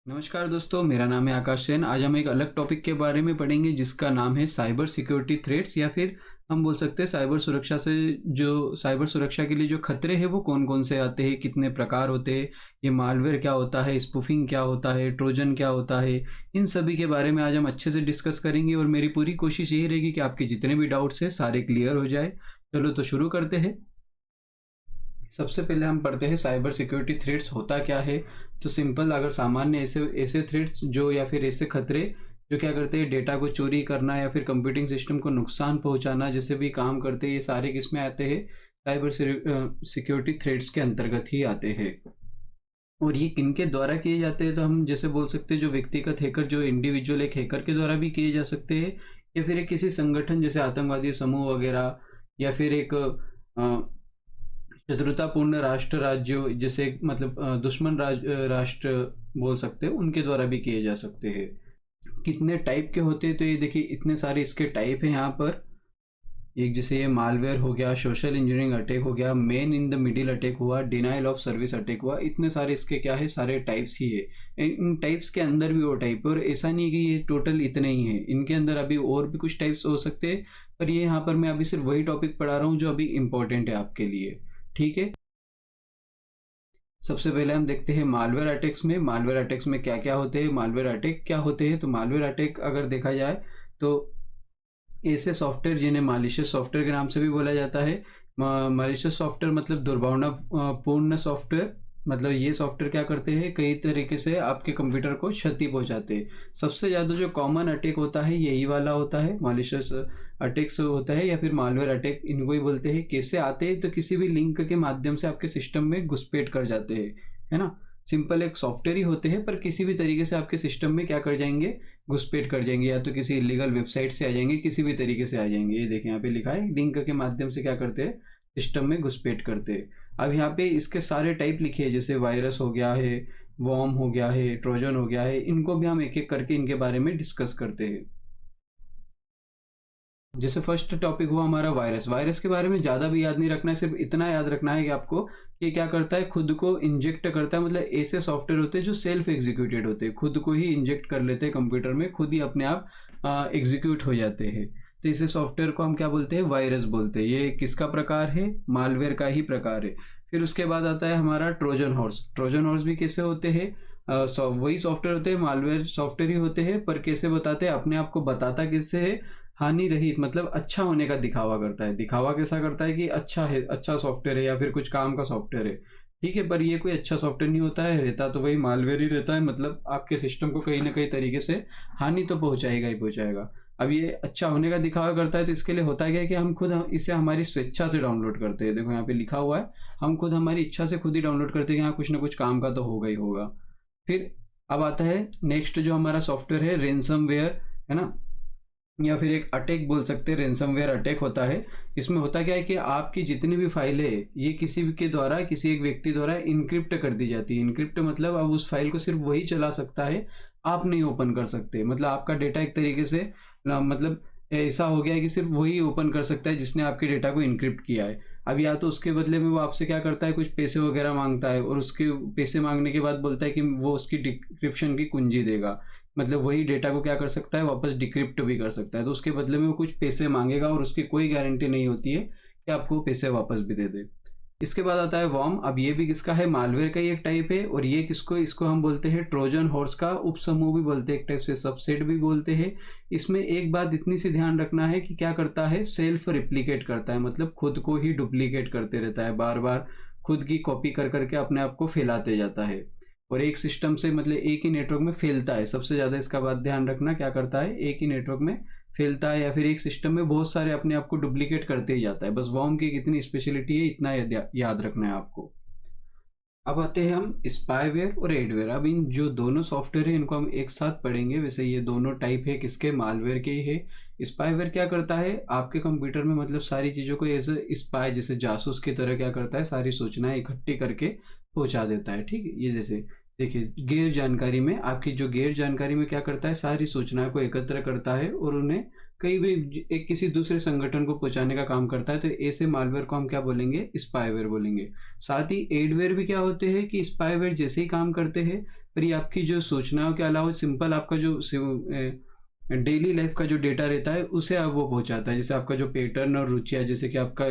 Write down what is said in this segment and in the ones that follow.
नमस्कार दोस्तों, मेरा नाम है आकाश सेन। आज हम एक अलग टॉपिक के बारे में पढ़ेंगे जिसका नाम है साइबर सिक्योरिटी थ्रेट्स, या फिर हम बोल सकते हैं साइबर सुरक्षा से जो साइबर सुरक्षा के लिए जो खतरे हैं वो कौन कौन से आते हैं, कितने प्रकार होते हैं, ये मालवेयर क्या होता है, स्पूफिंग क्या होता है, ट्रोजन क्या होता है। इन सभी के बारे में आज हम अच्छे से डिस्कस करेंगे और मेरी पूरी कोशिश यही रहेगी कि आपके जितने भी डाउट्स हैं सारे क्लियर हो जाए। चलो तो शुरू करते हैं। सबसे पहले हम पढ़ते हैं साइबर सिक्योरिटी थ्रेट्स होता क्या है। तो सिंपल, अगर सामान्य ऐसे ऐसे थ्रेट्स जो या फिर ऐसे खतरे जो क्या करते हैं, डेटा को चोरी करना या फिर कंप्यूटिंग सिस्टम को नुकसान पहुंचाना जैसे भी काम करते हैं, ये सारे किस में आते हैं, साइबर सिक्योरिटी थ्रेट्स के अंतर्गत ही आते हैं। और ये किनके द्वारा किए जाते हैं, तो हम जैसे बोल सकते हैं जो व्यक्तिगत हैकर, जो इंडिविजुअल एक हैकर के द्वारा भी किए जा सकते हैं, या फिर एक किसी संगठन जैसे आतंकवादी समूह वगैरह, या फिर एक शत्रुतापूर्ण राष्ट्र राज्यों जैसे मतलब दुश्मन राष्ट्र बोल सकते हैं, उनके द्वारा भी किए जा सकते हैं। कितने टाइप के होते हैं, तो ये देखिए इतने सारे इसके टाइप हैं यहाँ पर। एक जैसे ये मालवेयर हो गया, सोशल इंजीनियरिंग अटैक हो गया, man in the middle attack हुआ, डिनाइल ऑफ सर्विस अटैक हुआ। इतने सारे इसके क्या है, सारे टाइप्स ही है। इन टाइप्स के अंदर भी वो टाइप है, और ऐसा नहीं है कि ये टोटल इतने ही हैं, इनके अंदर अभी और भी कुछ टाइप्स हो सकते हैं। पर ये यहाँ पर मैं अभी सिर्फ वही टॉपिक पढ़ा रहा हूँ जो अभी इम्पोर्टेंट है आपके लिए। ठीक है, सबसे पहले हम देखते हैं मालवेयर अटैक्स में। मालवेयर अटैक्स में क्या क्या होते हैं, मालवेयर अटैक क्या होते हैं। तो मालवेयर अटैक अगर देखा जाए तो ऐसे सॉफ्टवेयर जिन्हें मालिशियस सॉफ्टवेयर के नाम से भी बोला जाता है। मालिशियस सॉफ्टवेयर मतलब दुर्भावना पूर्ण सॉफ्टवेयर। मतलब ये सॉफ्टवेयर क्या करते हैं, कई तरीके से आपके कंप्यूटर को क्षति पहुंचाते हैं। सबसे ज़्यादा जो कॉमन अटैक होता है यही वाला होता है, मालिशियस अटैक्स होता है, या फिर मालवेयर अटैक इनको ही बोलते हैं। कैसे आते हैं, तो किसी भी लिंक के माध्यम से आपके सिस्टम में घुसपैठ कर जाते हैं, है ना। सिंपल एक सॉफ्टवेयर ही होते हैं, पर किसी भी तरीके से आपके सिस्टम में क्या कर जाएंगे, घुसपैठ कर जाएंगे, या तो किसी इलीगल वेबसाइट से आ जाएंगे, किसी भी तरीके से आ जाएंगे। ये देखें यहाँ पे लिखा है, लिंक के माध्यम से क्या करते हैं, सिस्टम में घुसपैठ करते हैं। अब यहाँ पे इसके सारे टाइप लिखे हैं, जैसे वायरस हो गया है, वॉर्म हो गया है, ट्रोजन हो गया है। इनको भी हम एक एक करके इनके बारे में डिस्कस करते हैं। जैसे फर्स्ट टॉपिक हुआ हमारा वायरस। वायरस के बारे में ज़्यादा भी याद नहीं रखना है, सिर्फ इतना याद रखना है कि आपको ये क्या करता है, खुद को इंजेक्ट करता है। मतलब ऐसे सॉफ्टवेयर होते हैं जो सेल्फ एग्जीक्यूटेड होते हैं, खुद को ही इंजेक्ट कर लेते हैं कंप्यूटर में, खुद ही अपने आप एग्जीक्यूट हो जाते हैं। तो इसे सॉफ्टवेयर को हम क्या बोलते हैं, वायरस बोलते हैं। ये किसका प्रकार है, मालवेयर का ही प्रकार है। फिर उसके बाद आता है हमारा ट्रोजन हॉर्स। ट्रोजन हॉर्स भी कैसे होते हैं, वही सॉफ्टवेयर होते हैं, मालवेयर सॉफ्टवेयर ही होते हैं, पर कैसे बताते हैं, अपने आप को बताता कैसे है, हानि रहित, मतलब अच्छा होने का दिखावा करता है। दिखावा कैसा करता है कि अच्छा है, अच्छा सॉफ्टवेयर है, या फिर कुछ काम का सॉफ्टवेयर है। ठीक है, पर ये कोई अच्छा सॉफ्टवेयर नहीं होता है, रहता तो वही मालवेयर ही रहता है। मतलब आपके सिस्टम को कहीं ना कहीं तरीके से हानि तो पहुंचाएगा ही पहुंचाएगा। अब ये अच्छा होने का दिखावा करता है, तो इसके लिए होता क्या है कि हम खुद इसे हमारी स्वेच्छा से डाउनलोड करते हैं। देखो यहाँ पे लिखा हुआ है, हम खुद हमारी इच्छा से खुद ही डाउनलोड करते हैं कि हाँ कुछ ना कुछ काम का तो होगा ही होगा। फिर अब आता है नेक्स्ट जो हमारा सॉफ्टवेयर है, रेंसमवेयर, है ना, या फिर एक अटैक बोल सकते हैं, रेंसमवेयर अटैक होता है। इसमें होता क्या है कि आपकी जितनी भी फाइलें हैं ये किसी भी के द्वारा, किसी एक व्यक्ति द्वारा इनक्रिप्ट कर दी जाती है। इनक्रिप्ट मतलब अब उस फाइल को सिर्फ वही चला सकता है, आप नहीं ओपन कर सकते। मतलब आपका डेटा एक तरीके से मतलब ऐसा हो गया है कि सिर्फ वही ओपन कर सकता है जिसने आपके डेटा को इनक्रिप्ट किया है। अब या तो उसके बदले में वो आपसे क्या करता है, कुछ पैसे वगैरह मांगता है, और उसके पैसे मांगने के बाद बोलता है कि वो उसकी डिक्रिप्शन की कुंजी देगा। मतलब वही डेटा को क्या कर सकता है, वापस डिक्रिप्ट भी कर सकता है। तो उसके बदले में वो कुछ पैसे मांगेगा, और उसकी कोई गारंटी नहीं होती है कि आपको पैसे वापस भी दे दे। इसके बाद आता है वॉर्म। अब ये भी किसका है, मालवेयर का ही एक टाइप है। और ये किसको, इसको हम बोलते हैं ट्रोजन हॉर्स का उपसमूह भी बोलते हैं, एक टाइप से सबसेट भी बोलते हैं। इसमें एक बात इतनी सी ध्यान रखना है कि क्या करता है, सेल्फ रिप्लिकेट करता है। मतलब खुद को ही डुप्लीकेट करते रहता है, बार बार खुद की कॉपी कर करके अपने आप को फैलाते जाता है, और एक सिस्टम से मतलब एक ही नेटवर्क में फैलता है। सबसे ज़्यादा इसका बात ध्यान रखना, क्या करता है, एक ही नेटवर्क में फैलता है, या फिर एक सिस्टम में बहुत सारे अपने आप को डुप्लीकेट करते ही जाता है। बस वॉर्म की कितनी स्पेशलिटी है, इतना याद रखना है आपको। अब आते हैं हम स्पाईवेयर और एडवेयर। अब इन जो दोनों सॉफ्टवेयर है इनको हम एक साथ पढ़ेंगे। वैसे ये दोनों टाइप है किसके, मालवेयर के ही है। स्पाईवेयर क्या करता है, आपके कंप्यूटर में मतलब सारी चीज़ों को एज स्पाई, जैसे जासूस की तरह क्या करता है, सारी सूचनाएं इकट्ठी करके पहुंचा देता है। ठीक है, ये जैसे देखिए गैर जानकारी में, आपकी जो गैर जानकारी में क्या करता है, सारी सूचनाओं को एकत्र करता है और उन्हें कहीं भी एक किसी दूसरे संगठन को पहुंचाने का काम करता है। तो ऐसे मालवेयर को हम क्या बोलेंगे, स्पाईवेयर बोलेंगे। साथ ही एडवेयर भी क्या होते हैं कि स्पाईवेयर जैसे ही काम करते हैं, पर ये आपकी जो सूचनाओं के अलावा सिंपल आपका जो डेली लाइफ का जो डेटा रहता है उसे अब वो पहुँचाता है। जैसे आपका जो पैटर्न और रुचियाँ, जैसे कि आपका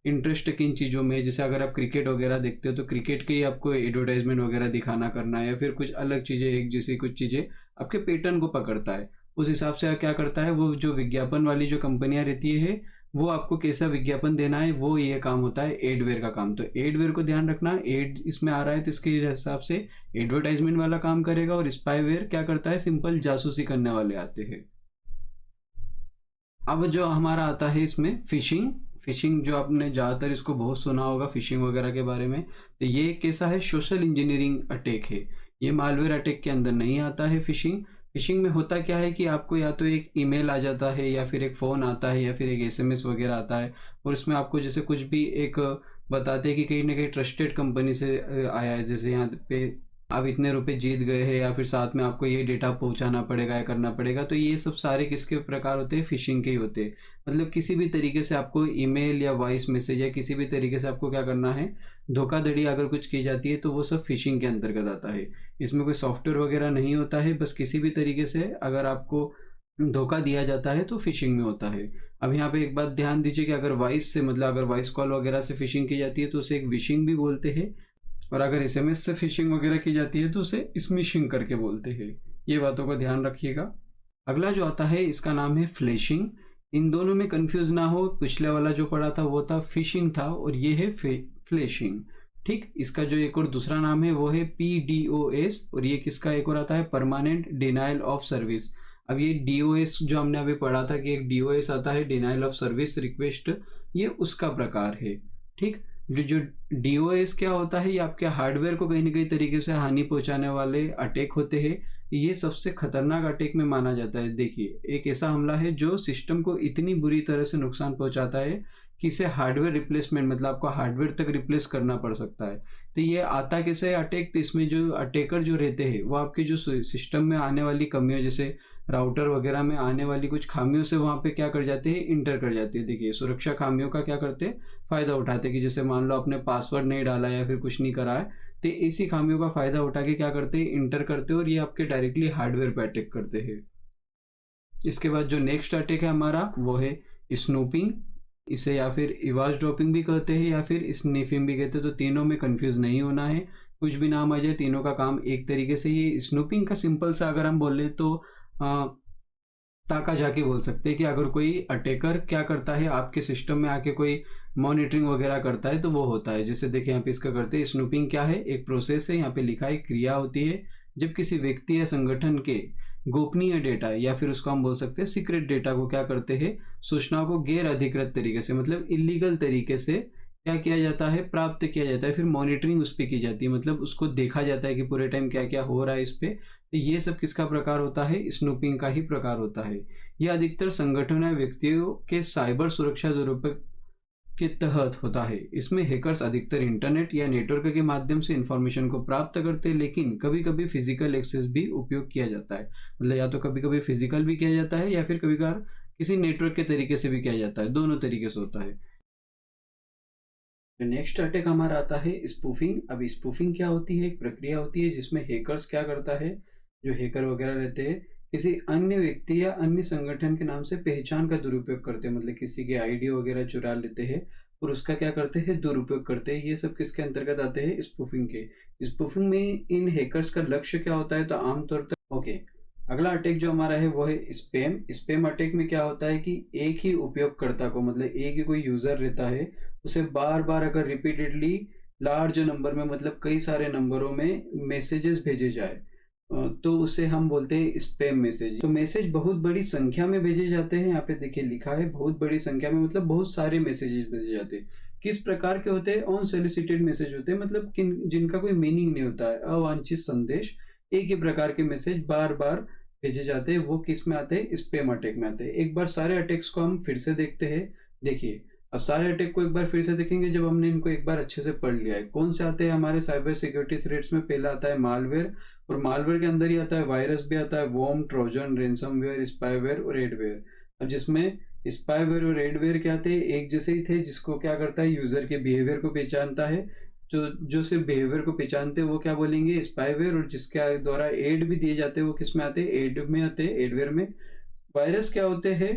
इंटरेस्ट किन चीज़ों में, जैसे अगर आप क्रिकेट वगैरह देखते हो तो क्रिकेट के ही आपको एडवर्टाइज़मेंट वगैरह दिखाना करना है, या फिर कुछ अलग चीज़ें, एक जैसी कुछ चीज़ें आपके पैटर्न को पकड़ता है। उस हिसाब से क्या करता है, वो जो विज्ञापन वाली जो कंपनियाँ रहती है, वो आपको कैसा विज्ञापन देना है, वो ये काम होता है एडवेयर का काम। तो एडवेयर को ध्यान रखना, एड इसमें आ रहा है तो इसके हिसाब से एडवर्टाइज़मेंट वाला काम करेगा, और स्पाईवेयर क्या करता है, सिंपल जासूसी करने वाले आते हैं। अब जो हमारा आता है इसमें फिशिंग। फिशिंग जो आपने ज़्यादातर इसको बहुत सुना होगा फिशिंग वगैरह के बारे में। तो ये कैसा है, सोशल इंजीनियरिंग अटैक है। ये मालवेयर अटैक के अंदर नहीं आता है फिशिंग। फिशिंग में होता क्या है कि आपको या तो एक ईमेल आ जाता है, या फिर एक फ़ोन आता है, या फिर एक एसएमएस वगैरह आता है, और उसमें आपको जैसे कुछ भी एक बताते हैं कि कहीं ना कहीं ट्रस्टेड कंपनी से आया है, जैसे यहाँ पे आप इतने रुपए जीत गए हैं, या फिर साथ में आपको ये डेटा पहुंचाना पड़ेगा या करना पड़ेगा। तो ये सब सारे किसके प्रकार होते हैं, फिशिंग के ही होते हैं। मतलब किसी भी तरीके से आपको ईमेल या वॉइस मैसेज या किसी भी तरीके से आपको क्या करना है, धोखाधड़ी अगर कुछ की जाती है तो वो सब फिशिंग के अंतर्गत आता है। इसमें कोई सॉफ्टवेयर वगैरह नहीं होता है, बस किसी भी तरीके से अगर आपको धोखा दिया जाता है तो फिशिंग में होता है। अब यहाँ पे एक बात ध्यान दीजिए कि अगर वॉइस से, मतलब अगर वॉइस कॉल वगैरह से फिशिंग की जाती है तो उसे एक विशिंग भी बोलते हैं, और अगर एसएमएस से फिशिंग वगैरह की जाती है तो उसे स्मिशिंग करके बोलते हैं। ये बातों का ध्यान रखिएगा। अगला जो आता है इसका नाम है फ्लैशिंग। इन दोनों में कंफ्यूज ना हो, पिछले वाला जो पढ़ा था वो था फिशिंग था, और ये है फ्लैशिंग। ठीक, इसका जो एक और दूसरा नाम है वो है PDOS, और ये किसका एक और आता है, परमानेंट डिनायल ऑफ सर्विस। अब ये DOS जो हमने अभी पढ़ा था कि एक DOS आता है, डिनायल ऑफ सर्विस रिक्वेस्ट, ये उसका प्रकार है। ठीक, जो DOS क्या होता है, ये आपके हार्डवेयर को कहीं ना कहीं तरीके से हानि पहुंचाने वाले अटैक होते हैं। ये सबसे खतरनाक अटैक में माना जाता है। देखिए, एक ऐसा हमला है जो सिस्टम को इतनी बुरी तरह से नुकसान पहुंचाता है कि इसे हार्डवेयर रिप्लेसमेंट, मतलब आपको हार्डवेयर तक रिप्लेस करना पड़ सकता है। तो ये आता कैसे अटैक, तो इसमें जो अटैकर जो रहते हैं वो आपके जो सिस्टम में आने वाली कमियों, जैसे राउटर वगैरह में आने वाली कुछ खामियों से वहाँ पे क्या कर जाते हैं, इंटर कर जाते हैं। देखिए, सुरक्षा खामियों का क्या करते हैं, फ़ायदा उठाते हैं कि जैसे मान लो आपने पासवर्ड नहीं डाला या फिर कुछ नहीं करा है, तो इसी खामियों का फ़ायदा उठा के क्या करते हैं, इंटर करते हैं, और ये आपके डायरेक्टली हार्डवेयर पे अटैक करते हैं। इसके बाद जो नेक्स्ट अटैक है हमारा वो है स्नूपिंग। इसे या फिर इवाज ड्रॉपिंग भी कहते हैं, या फिर स्निफिंग भी कहते हैं। तो तीनों में कंफ्यूज नहीं होना है, कुछ भी नाम आ जाए, तीनों का काम एक तरीके से। ये स्नूपिंग का सिंपल सा अगर हम बोले तो ताका जाके बोल सकते हैं कि अगर कोई अटैकर क्या करता है, आपके सिस्टम में आके कोई मॉनिटरिंग वगैरह करता है तो वो होता है। जैसे देखिए यहाँ पे इसका करते हैं, स्नूपिंग क्या है, एक प्रोसेस है, यहाँ पे लिखा है क्रिया होती है जब किसी व्यक्ति या संगठन के गोपनीय डेटा, या फिर उसको हम बोल सकते हैं सीक्रेट डेटा को क्या करते हैं, सूचनाओं को गैर अधिकृत तरीके से, मतलब इलीगल तरीके से क्या किया जाता है, प्राप्त किया जाता है, फिर मॉनिटरिंग उस पर की जाती है, मतलब उसको देखा जाता है कि पूरे टाइम क्या क्या हो रहा है इस पे। तो ये सब किसका प्रकार होता है, स्नूपिंग का ही प्रकार होता है। यह अधिकतर संगठनों या व्यक्तियों के साइबर सुरक्षा दुरुपयोग के तहत होता है। इसमें हैकर्स अधिकतर इंटरनेट या नेटवर्क के माध्यम से इंफॉर्मेशन को प्राप्त करते हैं, लेकिन कभी कभी फिजिकल एक्सेस भी उपयोग किया जाता है। मतलब या तो कभी कभी फिजिकल भी किया जाता है, या फिर कभी कभार किसी नेटवर्क के तरीके से भी किया जाता है, दोनों तरीके से होता है। नेक्स्ट अटैक हमारा आता है स्पूफिंग। अब स्पूफिंग क्या होती है, एक प्रक्रिया होती है जिसमें हैकर्स क्या करता है, जो हैकर वगैरह रहते हैं, किसी अन्य व्यक्ति या अन्य संगठन के नाम से पहचान का दुरुपयोग करते हैं, मतलब किसी के आईडी वगैरह चुरा लेते हैं और उसका क्या करते हैं, दुरुपयोग करते हैं। ये सब किसके अंतर्गत आते हैं, स्पूफिंग के। स्पूफिंग में इन हैकर्स का लक्ष्य क्या होता है, तो आमतौर पर अगला अटैक जो हमारा है वो है स्पैम। स्पैम अटैक में क्या होता है कि एक ही उपयोगकर्ता को, मतलब एक ही कोई यूजर रहता है, उसे बार बार अगर रिपीटेडली लार्ज नंबर में, मतलब कई सारे नंबरों में मैसेजेस भेजे जाए तो उसे हम बोलते हैं स्पैम मैसेज। तो मैसेज बहुत बड़ी संख्या में भेजे जाते हैं, यहाँ पे देखिए लिखा है बहुत बड़ी संख्या में, मतलब बहुत सारे मैसेजेस भेजे जाते हैं। किस प्रकार के होते हैं, अनसोलिसिटेड मैसेज होते हैं, मतलब जिनका कोई मीनिंग नहीं होता है, अवांछित संदेश, एक ही प्रकार के मैसेज बार बार भेजे जाते हैं। वो किस में आते हैं, स्पैम अटैक में आते हैं। एक बार सारे अटैक्स को हम फिर से देखते हैं। देखिए, अब सारे अटैक को एक बार फिर से देखेंगे जब हमने इनको एक बार अच्छे से पढ़ लिया है। कौन से आते हैं हमारे साइबर सिक्योरिटी थ्रेट्स में, पहला आता है मालवेयर, और मालवेयर के अंदर ही आता है वायरस भी आता है, वॉर्म, ट्रोजन, रेंसमवेयर, स्पाईवेयर और एडवेयर। अब जिसमें स्पाईवेयर और एडवेयर क्या थे, एक जैसे ही थे, जिसको क्या करता है, यूजर के बिहेवियर को पहचानता है, जो जो सिर्फ बिहेवियर को पहचानते हैं वो क्या बोलेंगे, स्पाईवेयर। और जिसके द्वारा एड भी दिए जाते हैं वो किस में आते हैं, एड में आते हैं, एडवेयर में। वायरस क्या होते हैं,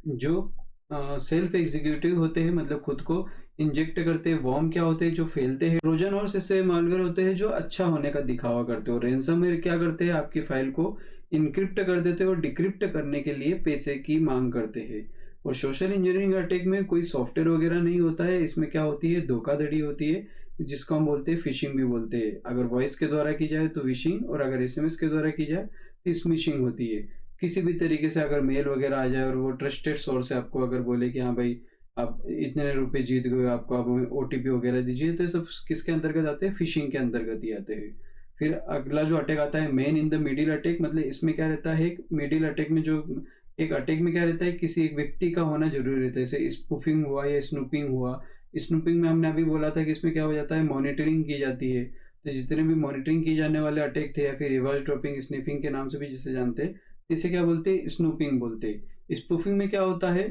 जो सेल्फ एग्जीक्यूटिव होते हैं, मतलब खुद को इंजेक्ट करते हैं। वॉर्म क्या होते हैं, जो फैलते हैं। ट्रोजन हॉर्स ऐसे मालवेयर होते हैं जो अच्छा होने का दिखावा करते हैं। और रैंसमवेयर क्या करते हैं, आपकी फाइल को इनक्रिप्ट कर देते हैं और डिक्रिप्ट करने के लिए पैसे की मांग करते हैं। और सोशल इंजीनियरिंग अटैक में कोई सॉफ्टवेयर वगैरह नहीं होता है, इसमें क्या होती है, धोखाधड़ी होती है, जिसको हम बोलते हैं फिशिंग भी बोलते हैं। अगर वॉइस के द्वारा की जाए तो विशिंग, और अगर एसएमएस के द्वारा की जाए तो स्मिशिंग होती है। किसी भी तरीके से अगर मेल वगैरह आ जाए और वो ट्रस्टेड सोर्स है, आपको अगर बोले कि हाँ भाई आप इतने रुपए जीत गए, आपको आप ओटीपी वगैरह दीजिए, तो ये सब किसके अंतर्गत आते हैं, फिशिंग के अंतर्गत ही आते हैं। फिर अगला जो अटैक आता है, man in the middle attack, मतलब इसमें क्या रहता है, एक मिडिल अटैक में जो एक अटैक में क्या रहता है, किसी एक व्यक्ति का होना जरूरी रहता है। जैसे स्पूफिंग हुआ या स्नूपिंग हुआ। स्नूपिंग में हमने अभी बोला था कि इसमें क्या हो जाता है, मॉनिटरिंग की जाती है। तो जितने भी मॉनिटरिंग की जाने वाले अटैक थे, या फिर रिवर्स ड्रॉपिंग, स्निफिंग के नाम से भी जिसे जानते हैं, इसे क्या बोलते हैं, स्नूपिंग बोलते हैं। स्पूफिंग में क्या होता है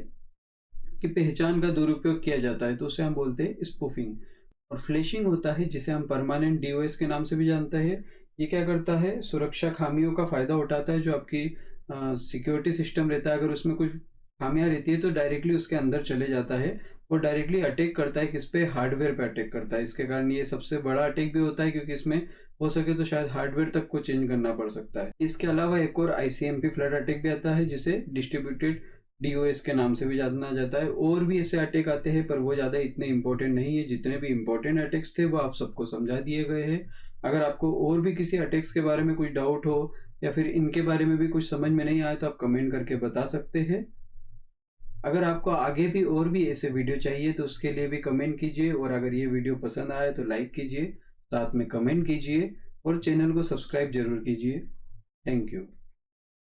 कि पहचान का दुरुपयोग किया जाता है, तो उसे हम बोलते हैं स्पूफिंग। और फ्लैशिंग होता है, जिसे हम परमानेंट डीओएस के नाम से भी जानते हैं। ये क्या करता है, सुरक्षा खामियों का फायदा उठाता है। जो आपकी सिक्योरिटी सिस्टम रहता है, अगर उसमें कुछ खामियां रहती है तो डायरेक्टली उसके अंदर चले जाता है और डायरेक्टली अटैक करता है। किस पे, हार्डवेयर पे अटैक करता है। इसके कारण ये सबसे बड़ा अटैक भी होता है, क्योंकि इसमें हो सके तो शायद हार्डवेयर तक को चेंज करना पड़ सकता है। इसके अलावा एक और आईसीएमपी फ्लड अटैक भी आता है, जिसे डिस्ट्रीब्यूटेड डीओएस के नाम से भी जाना जाता है। और भी ऐसे अटैक आते हैं, पर वो ज़्यादा इतने इंपॉर्टेंट नहीं है। जितने भी इंपॉर्टेंट अटैक्स थे वो आप सबको समझा दिए गए हैं। अगर आपको और भी किसी अटैक्स के बारे में कुछ डाउट हो, या फिर इनके बारे में भी कुछ समझ में नहीं आया, तो आप कमेंट करके बता सकते हैं। अगर आपको आगे भी और भी ऐसे वीडियो चाहिए तो उसके लिए भी कमेंट कीजिए। और अगर ये वीडियो पसंद आए तो लाइक कीजिए, साथ में कमेंट कीजिए और चैनल को सब्सक्राइब जरूर कीजिए। Thank you.